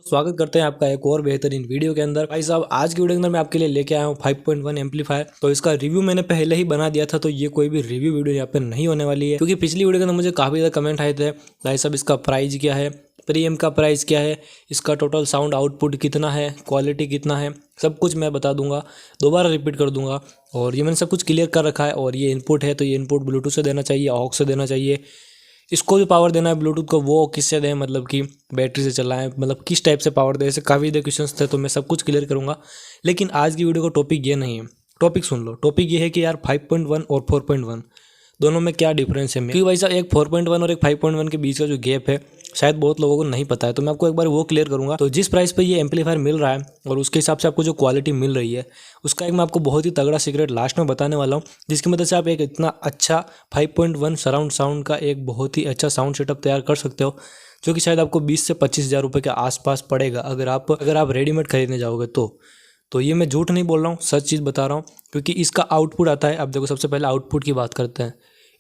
स्वागत करते हैं आपका एक और बेहतरीन वीडियो के अंदर। भाई साहब, आज की वीडियो के अंदर मैं आपके लिए लेके आया हूँ 5.1 एम्पलीफायर। तो इसका रिव्यू मैंने पहले ही बना दिया था, तो ये कोई भी रिव्यू वीडियो यहाँ पे नहीं होने वाली है, क्योंकि पिछली वीडियो के अंदर मुझे काफ़ी ज़्यादा कमेंट आए थे, भाई साहब इसका प्राइस क्या है, प्रीएम का प्राइस क्या है, इसका टोटल साउंड आउटपुट कितना है, क्वालिटी कितना है, सब कुछ मैं बता दूंगा, दोबारा रिपीट कर दूंगा। और ये मैंने सब कुछ क्लियर कर रखा है। और ये इनपुट है, तो ये इनपुट ब्लूटूथ से देना चाहिए, ऑक्स से देना चाहिए, इसको भी पावर देना है ब्लूटूथ को, वो किससे दें, मतलब कि बैटरी से चलाएं, मतलब किस टाइप से पावर दें, ऐसे काफ़ी ज़्यादा क्वेश्चंस थे, तो मैं सब कुछ क्लियर करूंगा। लेकिन आज की वीडियो का टॉपिक ये नहीं है। टॉपिक सुन लो, टॉपिक ये है कि यार 5.1 और 4.1 दोनों में क्या डिफरेंस है। क्योंकि भाई साहब एक 4.1 और एक 5.1 के बीच का जो गैप है शायद बहुत लोगों को नहीं पता है, तो मैं आपको एक बार वो क्लियर करूंगा। तो जिस प्राइस पे ये एम्पलीफायर मिल रहा है और उसके हिसाब से आपको जो क्वालिटी मिल रही है, उसका एक मैं आपको बहुत ही तगड़ा सीक्रेट लास्ट में बताने वाला हूँ, जिसकी मदद से आप एक इतना अच्छा 5.1 सराउंड साउंड का एक बहुत ही अच्छा साउंड सेटअप तैयार कर सकते हो, जो कि शायद आपको 20 से 25 हज़ार रुपये के आसपास पड़ेगा अगर आप रेडीमेड खरीदने जाओगे तो ये मैं झूठ नहीं बोल रहा हूँ, सच चीज़ बता रहा हूँ। क्योंकि इसका आउटपुट आता है, अब देखो सबसे पहले आउटपुट की बात करते हैं।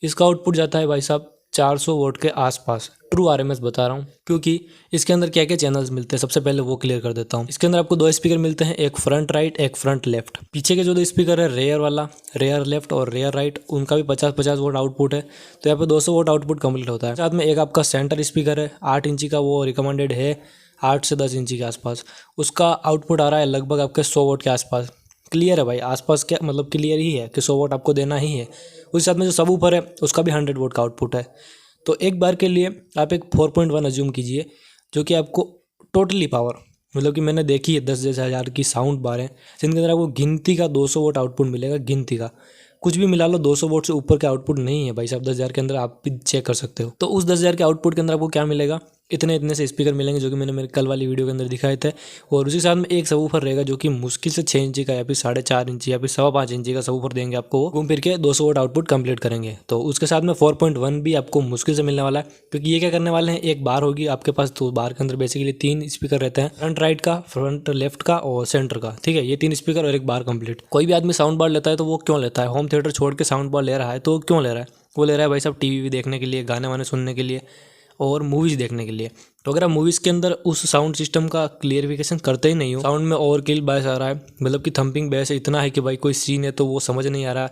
इसका आउटपुट जाता है भाई साहब 400 वोट के आसपास, ट्रू आरएमएस बता रहा हूँ। क्योंकि इसके अंदर क्या क्या चैनल्स मिलते हैं सबसे पहले वो क्लियर कर देता हूँ। इसके अंदर आपको दो स्पीकर मिलते हैं, एक फ्रंट राइट एक फ्रंट लेफ्ट। पीछे के जो दो स्पीकर है, रेयर वाला, रेयर लेफ्ट और रेयर राइट, उनका भी 50-50 वोट आउटपुट है, तो यहाँ पे 200 वोट आउटपुट कंप्लीट होता है। साथ में एक आपका सेंटर स्पीकर है, 8 इंची का, वो रिकमेंडेड है 8 से 10 इंची के आसपास, उसका आउटपुट आ रहा है लगभग आपके 100 वोट के आसपास। क्लियर है भाई, आसपास क्या मतलब क्लियर ही है कि 100 वोट आपको देना ही है। उस साथ में जो सब ऊपर है उसका भी 100 वोट का आउटपुट है। तो एक बार के लिए आप एक 4.1 अज्यूम कीजिए, जो कि आपको टोटली पावर, मतलब कि मैंने देखी है 10-10 हज़ार की साउंड बार है, जिनके अंदर आपको गिनती का 200 वोट आउटपुट मिलेगा, गिनती का कुछ भी मिला लो, 200 वोट से ऊपर का आउटपुट नहीं है भाई साहब 10,000 के अंदर, आप भी चेक कर सकते हो। तो उस 10,000 के आउटपुट के अंदर आपको क्या मिलेगा, इतने से स्पीकर मिलेंगे, जो कि मैंने मेरे कल वाली वीडियो के अंदर दिखाए थे। और उसी साथ में एक सबवूफर रहेगा, जो कि मुश्किल से 6 इंची का या फिर 4.5 इंची या फिर 5.25 इंची का सबवूफर देंगे आपको, घूम फिर के 200 वोट आउटपुट कंप्लीट करेंगे। तो उसके साथ में 4.1 भी आपको मुश्किल से मिलने वाला है, क्योंकि ये क्या करने वाले हैं, एक बार होगी आपके पास, तो बार के अंदर बेसिकली 3 स्पीकर रहते हैं, फ्रंट राइट का, फ्रंट लेफ्ट का और सेंटर का, ठीक है, ये 3 स्पीकर और एक बार कंप्लीट। कोई भी आदमी साउंड बार लेता है तो वो क्यों लेता है, होम थिएटर छोड़ के साउंड बार ले रहा है, तो क्यों ले रहा है, वो ले रहा है भाई साहब टीवी भी देखने के लिए, गाने वाने सुनने के लिए और मूवीज़ देखने के लिए। तो अगर आप मूवीज़ के अंदर उस साउंड सिस्टम का क्लियरिफिकेशन करते ही नहीं हो, साउंड में ओवर किल बेस आ रहा है, मतलब कि थंपिंग बेस इतना है कि भाई कोई सीन है तो वो समझ नहीं आ रहा,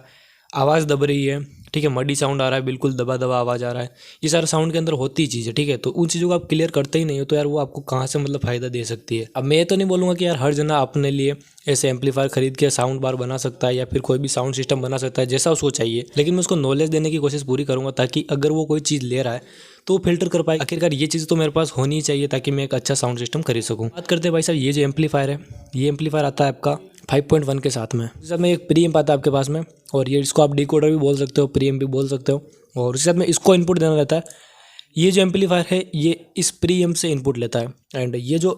आवाज़ दब रही है, ठीक है, मडी साउंड आ रहा है, बिल्कुल दबा दबा आवाज़ आ रहा है, ये सारा साउंड के अंदर होती चीज़ है, ठीक है। तो उन चीज़ों को आप क्लियर करते ही नहीं हो, तो यार वो आपको कहाँ से मतलब फ़ायदा दे सकती है। अब मैं ये तो नहीं बोलूँगा कि यार हर जना अपने लिए ऐसे एम्पलीफायर खरीद के साउंड बार बना सकता है या फिर कोई भी साउंड सिस्टम बना सकता है जैसा उसको चाहिए, लेकिन मैं उसको नॉलेज देने की कोशिश पूरी करूँगा, ताकि अगर वो कोई चीज़ ले रहा है तो वो फिल्टर कर पाए। आखिरकार ये चीज़ तो मेरे पास होनी ही चाहिए, ताकि मैं एक अच्छा साउंड सिस्टम खरीद सकूँ। बात करते हैं भाई साहब, ये जो एम्पलीफायर है, ये एम्पलीफायर आता है आपका 5.1 के साथ में, इसके साथ में एक प्रीएम्प आता है आपके पास में, और ये इसको आप डिकोडर भी बोल सकते हो, प्रीएम्प भी बोल सकते हो, और उसके साथ में इसको इनपुट देना रहता है। ये जो एम्पलीफायर है ये इस प्रीएम्प से इनपुट लेता है, एंड ये जो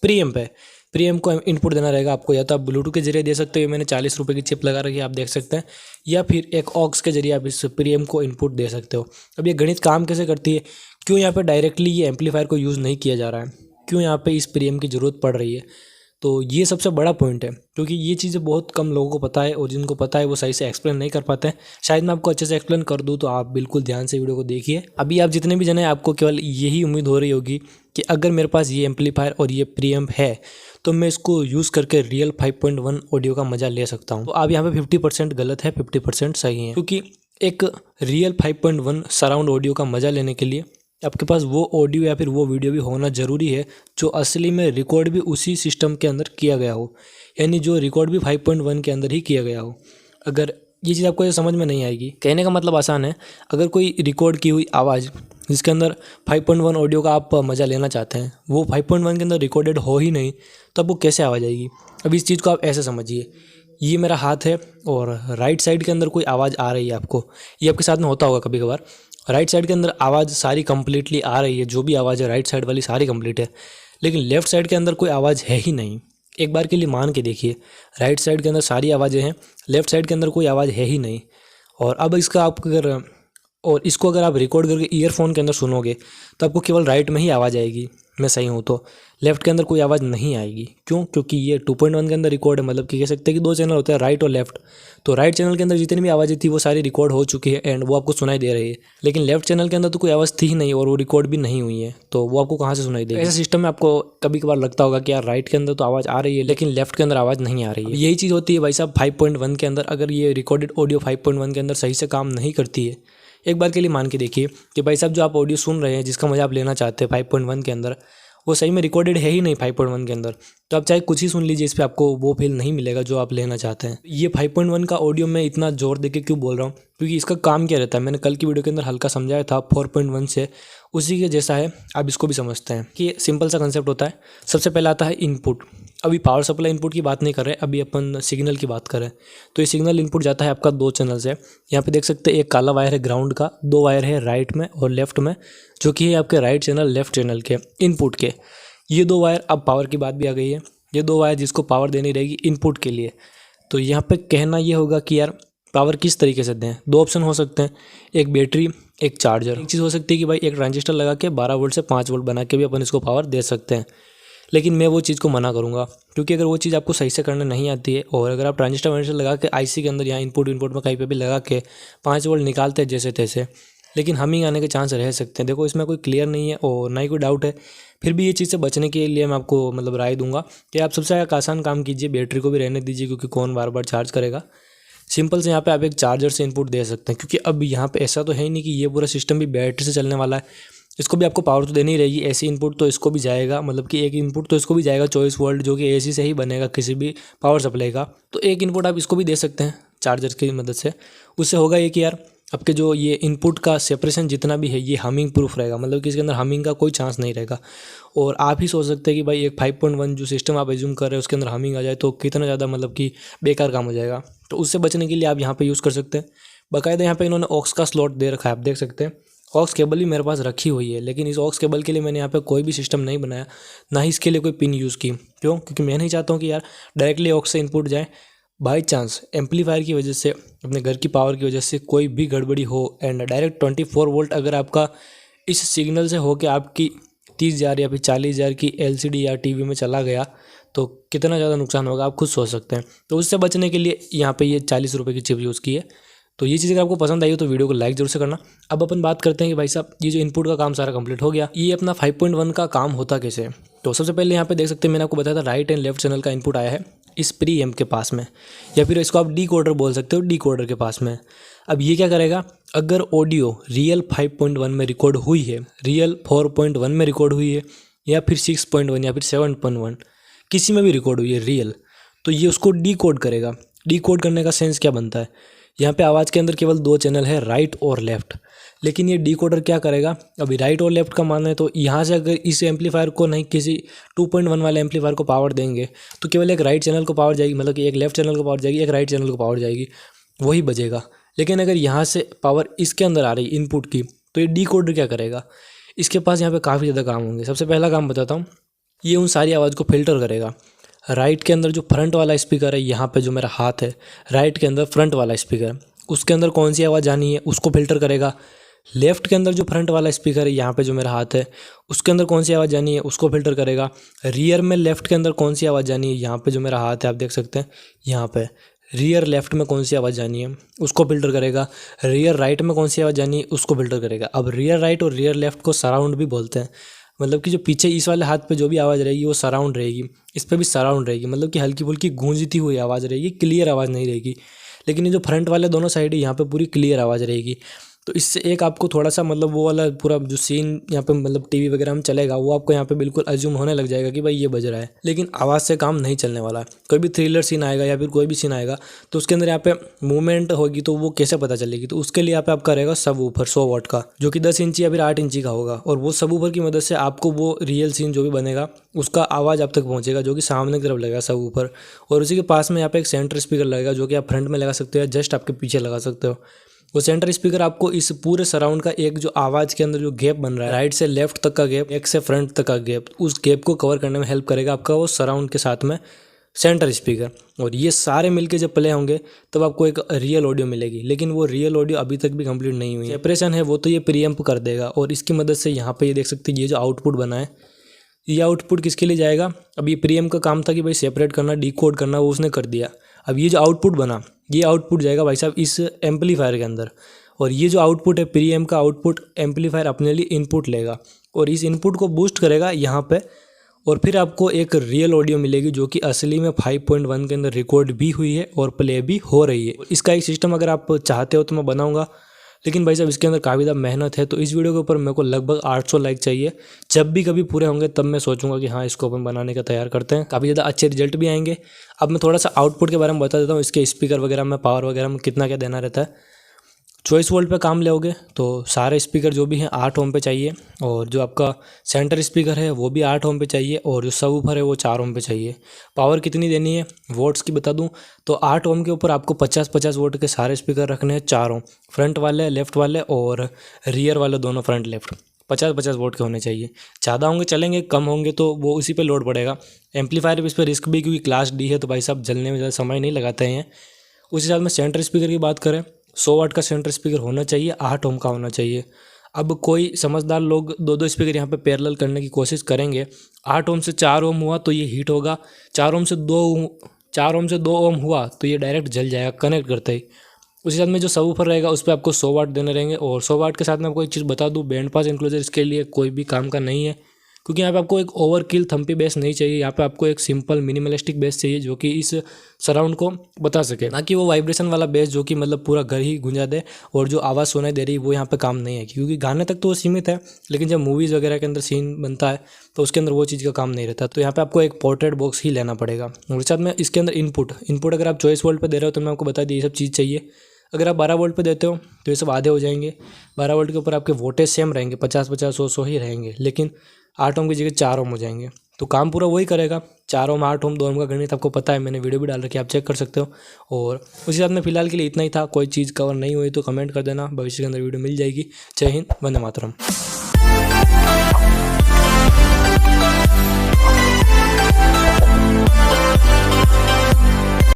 प्रीएम्प है, प्रीएम्प को इनपुट देना रहेगा आपको, या तो आप ब्लूटूथ के जरिए दे सकते हो, मैंने 40 रुपये की चिप लगा रखी है आप देख सकते हैं, या फिर एक ऑक्स के जरिए आप इस प्रीएम्प को इनपुट दे सकते हो। अब ये गणित काम कैसे करती है, क्यों यहाँ पे डायरेक्टली ये एम्पलीफायर को यूज़ नहीं किया जा रहा है, क्यों यहाँ पे इस प्रीएम्प की ज़रूरत पड़ रही है, तो ये सबसे बड़ा पॉइंट है, क्योंकि ये चीज़ें बहुत कम लोगों को पता है, और जिनको पता है वो सही से एक्सप्लेन नहीं कर पाते हैं। शायद मैं आपको अच्छे से एक्सप्लेन कर दूं, तो आप बिल्कुल ध्यान से वीडियो को देखिए। अभी आप जितने भी जने, आपको केवल यही उम्मीद हो रही होगी कि अगर मेरे पास ये एम्पलीफायर और ये प्रीएम्प है तो मैं इसको यूज़ करके रियल 5.1 ऑडियो का मज़ा ले सकता हूँ। तो आप यहाँ पे 50% गलत है, 50% सही है, क्योंकि एक रियल 5.1 सराउंड ऑडियो का मज़ा लेने के लिए आपके पास वो ऑडियो या फिर वो वीडियो भी होना ज़रूरी है जो असली में रिकॉर्ड भी उसी सिस्टम के अंदर किया गया हो, यानी जो रिकॉर्ड भी 5.1 के अंदर ही किया गया हो। अगर ये चीज़ आपको समझ में नहीं आएगी, कहने का मतलब आसान है, अगर कोई रिकॉर्ड की हुई आवाज़ जिसके अंदर 5.1 ऑडियो का आप मज़ा लेना चाहते हैं, वो 5.1 के अंदर रिकॉर्डेड हो ही नहीं, तो आपको कैसे आवाज़ आएगी। अब इस चीज़ को आप ऐसे समझिए, ये मेरा हाथ है और राइट साइड के अंदर कोई आवाज़ आ रही है आपको, ये आपके साथ में होता होगा कभी कभार, राइट साइड के अंदर आवाज़ सारी कंप्लीटली आ रही है, जो भी आवाज़ है राइट साइड वाली सारी कंप्लीट है, लेकिन लेफ़्ट साइड के अंदर कोई आवाज़ है ही नहीं। एक बार के लिए मान के देखिए, राइट साइड के अंदर सारी आवाज़ें हैं, लेफ़्ट साइड के अंदर कोई आवाज़ है ही नहीं। और अब इसका आप इसको अगर आप रिकॉर्ड करके ईयरफोन के अंदर सुनोगे तो आपको केवल राइट में ही आवाज़ आएगी, मैं सही हूँ तो लेफ्ट के अंदर कोई आवाज़ नहीं आएगी। क्यों? क्योंकि ये 2.1 के अंदर रिकॉर्ड है, मतलब कि कह सकते हैं कि 2 चैनल होते हैं, राइट और लेफ्ट। तो राइट चैनल के अंदर जितनी भी आवाज़ें थी वो सारी रिकॉर्ड हो चुकी है एंड वो आपको सुनाई दे रही है। लेकिन लेफ्ट चैनल के अंदर तो कोई आवाज़ थी ही नहीं और वो रिकॉर्ड भी नहीं हुई है, तो वो आपको कहाँ से सुनाई देगी। ऐसा सिस्टम में आपको कभी कभार लगता होगा कि यार राइट के अंदर तो आवाज़ आ रही है लेकिन लेफ्ट के अंदर आवाज़ नहीं आ रही है। यही चीज़ होती है भाई साहब 5.1 के अंदर। अगर ये रिकॉर्डेड ऑडियो 5.1 के अंदर सही से काम नहीं करती है, एक बार के लिए मान के देखिए कि भाई साहब जो आप ऑडियो सुन रहे हैं, जिसका मजा आप लेना चाहते हैं 5.1 के अंदर, वो सही में रिकॉर्डेड है ही नहीं 5.1 के अंदर। तो आप चाहे कुछ ही सुन लीजिए, इस पर आपको वो फील नहीं मिलेगा जो आप लेना चाहते हैं। ये 5.1 का ऑडियो मैं इतना जोर देके क्यों बोल रहा हूँ, क्योंकि इसका काम क्या रहता है मैंने कल की वीडियो के अंदर हल्का समझाया था 4.1 से, उसी के जैसा है। आप इसको भी समझते हैं कि सिंपल सा कंसेप्ट होता है। सबसे पहले आता है इनपुट। अभी पावर सप्लाई इनपुट की बात नहीं कर रहे, अभी अपन सिग्नल की बात करें तो ये सिग्नल इनपुट जाता है आपका 2 चैनल से। यहाँ पे देख सकते हैं एक काला वायर है ग्राउंड का, 2 वायर है राइट में और लेफ्ट में, जो कि है आपके राइट चैनल लेफ्ट चैनल के इनपुट के। ये 2 वायर, अब पावर की बात भी आ गई है, ये 2 वायर जिसको पावर देनी रहेगी इनपुट के लिए। तो यहाँ पे कहना ये होगा कि यार पावर किस तरीके से दें। 2 ऑप्शन हो सकते हैं, एक बैटरी एक चार्जर। एक चीज़ हो सकती है कि भाई एक ट्रांजिस्टर लगा के 12 वोल्ट से 5 वोल्ट बना के भी अपन इसको पावर दे सकते हैं, लेकिन मैं वो चीज़ को मना करूँगा। क्योंकि अगर वो चीज़ आपको सही से करने नहीं आती है और अगर आप ट्रांजिस्टर लगा के आईसी के अंदर या इनपुट में कहीं पे भी लगा के 5 वोल्ट निकालते हैं जैसे तैसे, लेकिन हमिंग आने के चांस रह सकते हैं। देखो इसमें कोई क्लियर नहीं है और ना ही कोई डाउट है, फिर भी ये चीज़ से बचने के लिए मैं आपको मतलब राय दूंगा कि आप सबसे आसान काम कीजिए, बैटरी को भी रहने दीजिए, क्योंकि कौन बार बार चार्ज करेगा। सिंपल से यहाँ पे आप एक चार्जर से इनपुट दे सकते हैं, क्योंकि अब यहाँ पे ऐसा तो है ही नहीं कि ये पूरा सिस्टम भी बैटरी से चलने वाला है। इसको भी आपको पावर तो देनी ही रहेगी, ऐसी इनपुट तो इसको भी जाएगा, मतलब कि एक इनपुट तो इसको भी जाएगा 24 वोल्ट, जो कि एसी से ही बनेगा किसी भी पावर सप्लाई का। तो एक इनपुट आप इसको भी दे सकते हैं चार्जर की मदद से। उससे होगा ये कि यार आपके जो ये इनपुट का सेपरेशन जितना भी है ये हमिंग प्रूफ रहेगा, मतलब कि इसके अंदर हमिंग का कोई चांस नहीं रहेगा। और आप ही सोच सकते हैं कि भाई एक 5.1 जो सिस्टम आप एज्यूम कर रहे हैं उसके अंदर हमिंग आ जाए तो कितना ज़्यादा मतलब कि बेकार काम हो जाएगा। तो उससे बचने के लिए आप यहाँ पे यूज़ कर सकते हैं। बाकायदा यहाँ पे इन्होंने ऑक्स का स्लॉट दे रखा है, आप देख सकते हैं। ऑक्स केबल भी मेरे पास रखी हुई है, लेकिन इस ऑक्स केबल के लिए मैंने यहाँ पे कोई भी सिस्टम नहीं बनाया, ना ही इसके लिए कोई पिन यूज़ की। क्यों? क्योंकि मैं नहीं चाहता हूँ कि यार डायरेक्टली ऑक्स से इनपुट जाए, बाई चांस एम्पलीफायर की वजह से, अपने घर की पावर की वजह से कोई भी गड़बड़ी हो एंड डायरेक्ट 24 वोल्ट अगर आपका इस सिग्नल से हो के आपकी 30,000 या फिर 40,000 की एलसीडी या टीवी में चला गया तो कितना ज़्यादा नुकसान होगा आप खुद सोच सकते हैं। तो उससे बचने के लिए यहाँ पे ये 40 रुपये की चिप यूज़ की है। तो ये चीज़ अगर आपको पसंद आई हो तो वीडियो को लाइक जरूर से करना। अब अपन बात करते हैं कि भाई साहब ये जो इनपुट का काम सारा कंप्लीट हो गया, ये अपना 5.1 का काम होता कैसे है। तो सबसे पहले यहाँ पे देख सकते हैं मैंने आपको बताया था राइट एंड लेफ्ट चैनल का इनपुट आया है इस प्री एम्प के पास में, या फिर इसको आप डिकोडर बोल सकते हो, डिकोडर के पास में। अब ये क्या करेगा, अगर ऑडियो रियल 5.1 में रिकॉर्ड हुई है, रियल 4.1 में रिकॉर्ड हुई है, या फिर 6.1 या फिर 7.1 किसी में भी रिकॉर्ड हुई है रियल, तो ये उसको डिकोड करेगा। डिकोड करने का सेंस क्या बनता है, यहाँ पे आवाज़ के अंदर केवल 2 चैनल है राइट और लेफ्ट, लेकिन ये डिकोडर क्या करेगा, अभी राइट और लेफ्ट का मानना है तो यहाँ से अगर इस एम्पलीफायर को नहीं किसी 2.1 वाले एम्पलीफायर को पावर देंगे तो केवल एक राइट चैनल को पावर जाएगी, मतलब कि एक लेफ्ट चैनल को पावर जाएगी, एक राइट चैनल को पावर जाएगी, वही बजेगा। लेकिन अगर यहाँ से पावर इसके अंदर आ रही इनपुट की, तो ये डिकोडर क्या करेगा, इसके पास यहाँ पे काफ़ी ज़्यादा काम होंगे। सबसे पहला काम बताता हूँ, ये उन सारी आवाज़ को फिल्टर करेगा। राइट के अंदर जो फ्रंट वाला स्पीकर है, यहाँ पे जो मेरा हाथ है राइट के अंदर फ्रंट वाला स्पीकर, उसके अंदर कौन सी आवाज़ आनी है उसको फिल्टर करेगा। लेफ्ट के अंदर जो फ्रंट वाला स्पीकर है, यहाँ पे जो मेरा हाथ है, उसके अंदर कौन सी आवाज़ जानी है उसको फिल्टर करेगा। रियर में लेफ्ट के अंदर कौन सी आवाज़ जानी है, यहाँ पे जो मेरा हाथ है आप देख सकते हैं, यहाँ पे रियर लेफ्ट में कौन सी आवाज़ जानी है उसको फिल्टर करेगा। रियर राइट में कौन सी आवाज़ जानी है उसको फिल्टर करेगा। अब रियर राइट और रियर लेफ्ट को सराउंड भी बोलते हैं, मतलब कि जो पीछे इस वाले हाथ पे जो भी आवाज़ रहेगी वो सराउंड रहेगी, इस पर भी सराउंड रहेगी, मतलब कि हल्की फुल्की गूंजती हुई आवाज़ रहेगी, क्लियर आवाज़ नहीं रहेगी। लेकिन ये जो फ्रंट वाले दोनों साइड है यहाँ पे पूरी क्लियर आवाज़ रहेगी। तो इससे एक आपको थोड़ा सा मतलब वो वाला पूरा जो सीन यहाँ पे मतलब टीवी वगैरह में चलेगा वो आपको यहाँ पे बिल्कुल अज्यूम होने लग जाएगा कि भाई ये बज रहा है, लेकिन आवाज़ से काम नहीं चलने वाला है। कोई भी थ्रिलर सीन आएगा या फिर कोई भी सीन आएगा तो उसके अंदर यहाँ पे मूवमेंट होगी तो वो कैसे पता चलेगी, तो उसके लिए यहाँ पे आपका रहेगा सब ऊपर 100 वाट का, जो कि 10 इंची या फिर 8 इंची का होगा। और वो सब ऊपर की मदद से आपको वो रियल सीन जो भी बनेगा उसका आवाज़ आप तक पहुँचेगा, जो कि सामने की तरफ लगेगा सब ऊपर। और उसी के पास में यहाँ पे एक सेंटर स्पीकर लगेगा, जो कि आप फ्रंट में लगा सकते हो या जस्ट आपके पीछे लगा सकते हो। वो सेंटर स्पीकर आपको इस पूरे सराउंड का एक जो आवाज़ के अंदर जो गैप बन रहा है, राइट से लेफ्ट तक का गैप, एक से फ्रंट तक का गैप, उस गैप को कवर करने में हेल्प करेगा आपका वो सराउंड के साथ में सेंटर स्पीकर। और ये सारे मिलके जब प्ले होंगे तब आपको एक रियल ऑडियो मिलेगी, लेकिन वो रियल ऑडियो अभी तक भी कंप्लीट नहीं हुई है। सेपरेशन है वो तो ये प्रीएम्प कर देगा, और इसकी मदद से यहाँ पे ये देख सकते हैं ये जो आउटपुट बना है ये आउटपुट किसके लिए जाएगा? अब ये प्रीएम का काम था कि भाई सेपरेट करना, डिकोड करना, वो उसने कर दिया। अब ये जो आउटपुट बना, ये आउटपुट जाएगा भाई साहब इस एम्पलीफायर के अंदर, और ये जो आउटपुट है प्रीएम का आउटपुट, एम्पलीफायर अपने लिए इनपुट लेगा और इस इनपुट को बूस्ट करेगा यहाँ पे, और फिर आपको एक रियल ऑडियो मिलेगी जो कि असली में 5.1 के अंदर रिकॉर्ड भी हुई है और प्ले भी हो रही है। इसका एक सिस्टम अगर आप चाहते हो तो मैं बनाऊंगा, लेकिन भाई साहब इसके अंदर काफ़ी ज़्यादा मेहनत है। तो इस वीडियो के ऊपर मेरे को लगभग 800 लाइक चाहिए। जब भी कभी पूरे होंगे तब मैं सोचूंगा कि हाँ इसको अपन बनाने का तैयार करते हैं, काफ़ी ज़्यादा अच्छे रिजल्ट भी आएंगे। अब मैं थोड़ा सा आउटपुट के बारे में बता देता हूँ, इसके स्पीकर वगैरह में, पावर वगैरह में कितना क्या देना रहता है। 24 वोल्ट पे काम लोगे तो सारे स्पीकर जो भी हैं 8 ओम पे चाहिए, और जो आपका सेंटर स्पीकर है वो भी 8 ओम पे चाहिए, और जो सबवूफर है वो 4 ओम पे चाहिए। पावर कितनी देनी है वोट्स की बता दूं तो 8 ओम के ऊपर आपको 50-50 वोल्ट के सारे स्पीकर रखने हैं, 4 ओम फ्रंट वाले, लेफ्ट वाले और रियर वाले दोनों, फ्रंट लेफ्ट 50-50 वोल्ट के होने चाहिए। ज़्यादा होंगे चलेंगे, कम होंगे तो वो उसी पे लोड पड़ेगा। एम्पलीफायर भी इस पर रिस्क भी, क्योंकि क्लास डी है तो भाई साहब जलने में ज़्यादा समय नहीं लगाते हैं। उस हिसाब में सेंटर स्पीकर की बात करें, 100 वाट का सेंटर स्पीकर होना चाहिए, 8 ओम का होना चाहिए। अब कोई समझदार लोग 2-2 स्पीकर यहाँ पे पैरेलल करने की कोशिश करेंगे। 8 ओम से 4 ओम हुआ तो ये हीट होगा, 4 ओम से 2 ओम हुआ तो ये डायरेक्ट जल जाएगा कनेक्ट करते ही। उस हिसाब में जो सबवूफर रहेगा उस पर आपको 100 वाट देने रहेंगे। और 100 वाट के साथ में आपको एक चीज़ बता दूँ, बैंड पास इंक्लोजर इसके लिए कोई भी काम का नहीं है, क्योंकि यहाँ पे आपको एक ओवरकिल थम्पी बेस नहीं चाहिए। यहाँ पे आपको एक सिंपल मिनिमलिस्टिक बेस चाहिए जो कि इस सराउंड को बता सके, ना कि वो वाइब्रेशन वाला बेस जो कि मतलब पूरा घर ही गुंजा दे और जो आवाज़ सुनाई दे रही वो यहाँ पे काम नहीं है। क्योंकि गाने तक तो वो सीमित है, लेकिन जब मूवीज़ वगैरह के अंदर सीन बनता है तो उसके अंदर वो चीज़ का काम नहीं रहता। तो यहाँ पे आपको एक पोर्ट्रेट बॉक्स ही लेना पड़ेगा। और साथ में इसके अंदर इनपुट अगर आप 24 वोल्ट पर दे रहे हो तो मैं आपको बता दी ये सब चीज़ चाहिए। अगर आप 12 वोल्ट पे देते हो तो ये सब आधे हो जाएंगे। 12 वोल्ट के ऊपर आपके वोल्टेज सेम रहेंगे, 50-50, 100-100 ही रहेंगे, लेकिन 8 ओम की जगह 4 ओम हो जाएंगे। तो काम पूरा वही करेगा। 4 ओम, 8 ओम, 2 ओम का गणित आपको पता है, मैंने वीडियो भी डाल रखी है, आप चेक कर सकते हो। और उसी साथ में फिलहाल के लिए इतना ही था। कोई चीज़ कवर नहीं हुई तो कमेंट कर देना, भविष्य के अंदर वीडियो मिल जाएगी। जय हिंद, वंदे मातरम।